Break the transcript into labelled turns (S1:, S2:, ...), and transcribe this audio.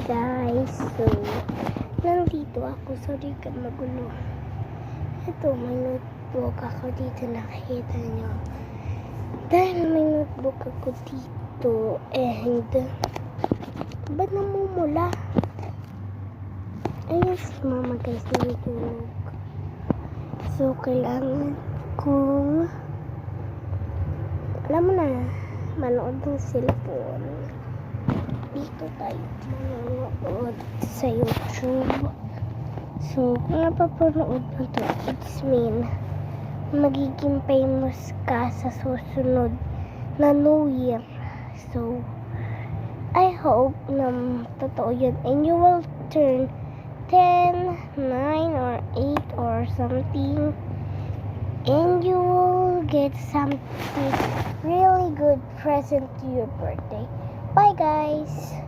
S1: guys, so nandito ako, sorry ka magulo. Ito, may notebook ako dito, nakikita nyo. Dahil may notebook ako dito, and ba't namumula? Ayun si mama guys, natulog. So kailangan kong, alam mo na, manood ng cellphone. Dito tayo manonood sa YouTube. So, kung napapanood mo to, it's mean magiging famous ka sa susunod na New Year. So, I hope na totoo yun. And you will turn 10, 9, or 8 or something. And you will get something really good present to your birthday. Bye guys!